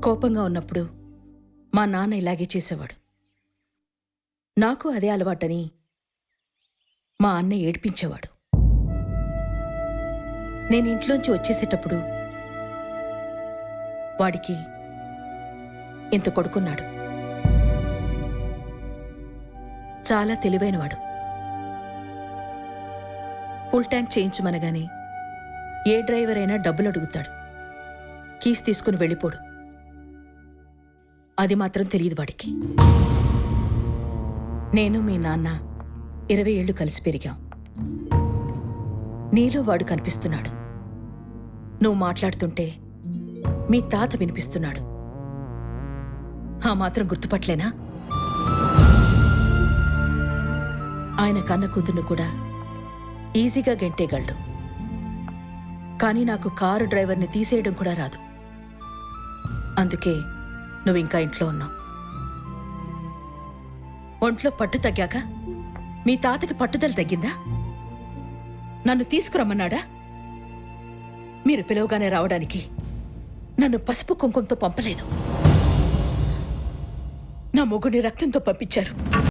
కోపంగా ఉన్నప్పుడు మా నాన్న ఇలాగే చేసేవాడు. నాకు అదే అలవాటని మా అన్న ఏడ్పించేవాడు. నేను ఇంట్లోంచి వచ్చేసేటప్పుడు వాడికి ఇంత కొడుకున్నాడు. చాలా తెలివైనవాడు. ఫుల్ ట్యాంక్ చేయించమనగానే ఏ డ్రైవర్ అయినా డబ్బులు అడుగుతాడు, కీస్ తీసుకుని వెళ్ళిపోడు. అది మాత్రం తెలియదు వాడికి. నేను మీ నాన్న 20 ఏళ్లు కలిసి పెరిగాం. నీలో వాడు కనిపిస్తున్నాడు. నువ్వు మాట్లాడుతుంటే మీ తాత వినిపిస్తున్నాడు. ఆ మాత్రం గుర్తుపట్లేనా? ఆయన కన్న కూతుర్ను కూడా ఈజీగా గెంటేయగలడు. కానీ నాకు కారు డ్రైవర్ని తీసేయడం కూడా రాదు. అందుకే నువ్వు ఇంకా ఇంట్లో ఉన్నావు. ఒంట్లో పట్టు తగ్గాక మీ తాతకి పట్టుదల తగ్గిందా? నన్ను తీసుకురమ్మన్నాడా? మీరు పిలవగానే రావడానికి నన్ను పసుపు కుంకుమతో పంపలేదు. నా మొగుని రక్తంతో పంపించారు.